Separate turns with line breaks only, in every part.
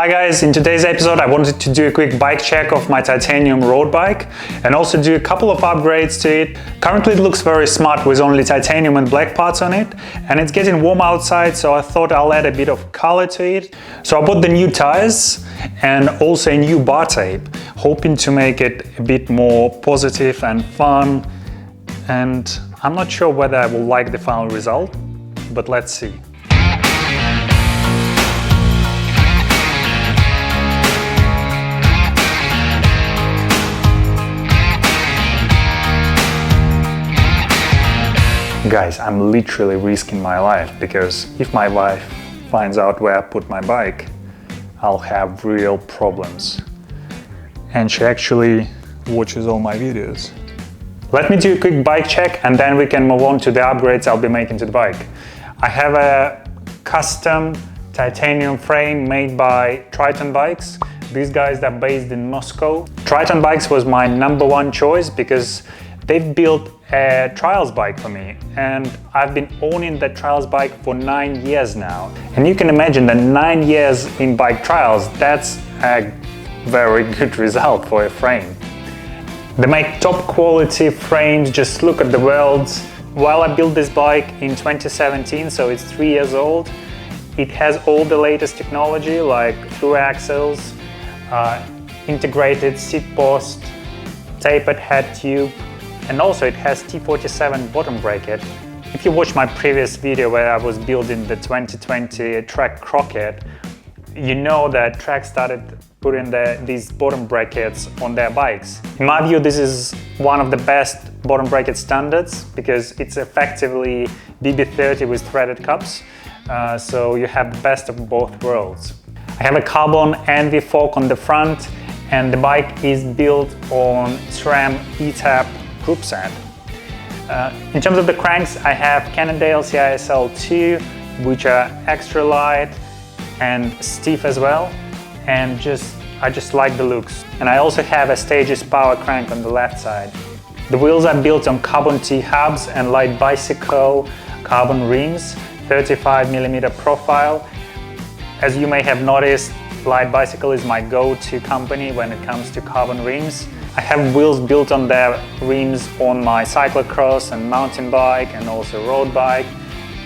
Hi guys, in today's episode I wanted to do a quick bike check of my titanium road bike and also do a couple of upgrades to it. Currently it looks very smart with only titanium and black parts on it, and it's getting warm outside, so I thought I'll add a bit of color to it. So I bought the new tires and also a new bar tape, hoping to make it a bit more positive and fun, and I'm not sure whether I will like the final result, but let's see. Guys, I'm literally risking my life, because if my wife finds out where I put my bike, I'll have real problems. And she actually watches all my videos. Let me do a quick bike check and then we can move on to the upgrades I'll be making to the bike. I have a custom titanium frame made by Triton Bikes. These guys are based in Moscow. Triton Bikes was my #1 choice because they've built a trials bike for me, and I've been owning the trials bike for 9 years now. And you can imagine that 9 years in bike trials, that's a very good result for a frame. They make top quality frames, just look at the welds. While I built this bike in 2017, so it's 3 years old, it has all the latest technology like through axles, integrated seat post, tapered head tube, and also it has T47 bottom bracket. If you watch my previous video where I was building the 2020 Trek Crockett, you know that Trek started putting these bottom brackets on their bikes. In my view, this is one of the best bottom bracket standards because it's effectively BB30 with threaded cups, so you have the best of both worlds. I have a carbon NV fork on the front, and the bike is built on SRAM ETAP group set. In terms of the cranks, I have Cannondale CISL2, which are extra light and stiff as well, and I just like the looks. And I also have a Stages power crank on the left side. The wheels are built on carbon T hubs and light bicycle carbon rims, 35mm profile. As you may have noticed, Light Bicycle is my go-to company when it comes to carbon rims. I have wheels built on their rims on my cyclocross and mountain bike and also road bike,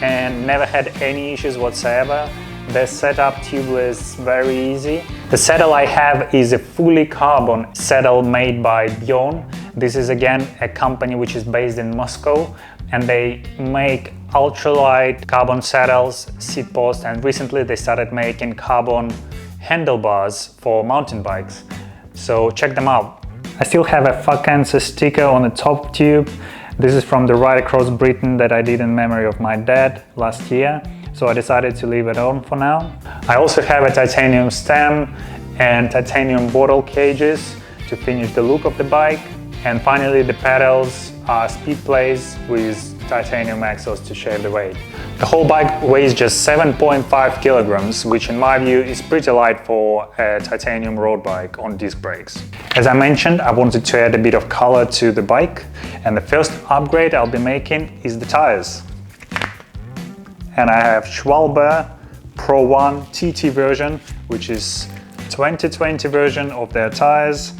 and never had any issues whatsoever. The setup tubeless, very easy. The saddle I have is a fully carbon saddle made by Bjorn. This is again a company which is based in Moscow, and they make ultralight carbon saddles, seat posts, and recently they started making carbon handlebars for mountain bikes. So check them out. I still have a fuck cancer sticker on the top tube. This is from the ride across Britain that I did in memory of my dad last year, so I decided to leave it on for now. I also have a titanium stem and titanium bottle cages to finish the look of the bike. And finally the pedals are speed plates with titanium axles to shave the weight. The whole bike weighs just 7.5 kilograms, which in my view is pretty light for a titanium road bike on disc brakes. As I mentioned, I wanted to add a bit of color to the bike, and the first upgrade I'll be making is the tires. And I have Schwalbe Pro 1 TT version, which is 2020 version of their tires.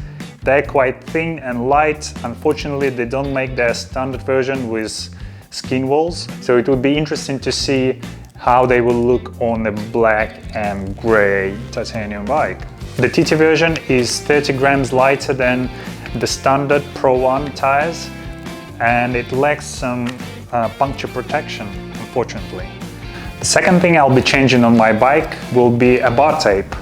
They're quite thin and light. Unfortunately, they don't make their standard version with skin walls, so it would be interesting to see how they will look on the black and gray titanium bike. The TT version is 30 grams lighter than the standard Pro 1 tires, and it lacks some puncture protection, unfortunately. The second thing I'll be changing on my bike will be a bar tape.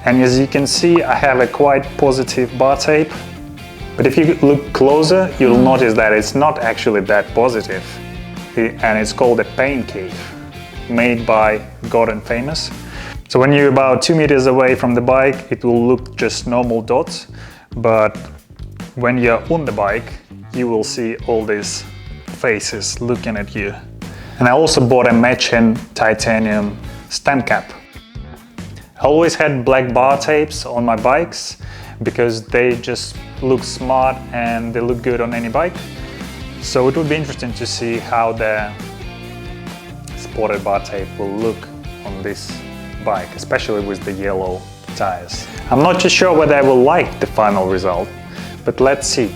And as you can see, I have a quite positive bar tape. But if you look closer, you'll notice that it's not actually that positive. And it's called a pain cave, made by God and Famous. So when you're about 2 meters away from the bike, it will look just normal dots. But when you're on the bike, you will see all these faces looking at you. And I also bought a matching titanium stand cap. I always had black bar tapes on my bikes because they just look smart and they look good on any bike. So it would be interesting to see how the spotted bar tape will look on this bike, especially with the yellow tires. I'm not too sure whether I will like the final result, but let's see.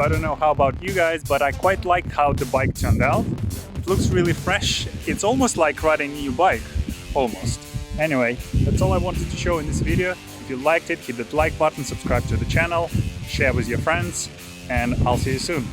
So I don't know how about you guys, but I quite like how the bike turned out. It looks really fresh. It's almost like riding a new bike, almost. Anyway, that's all I wanted to show in this video. If you liked it, hit that like button, subscribe to the channel, share with your friends, and I'll see you soon.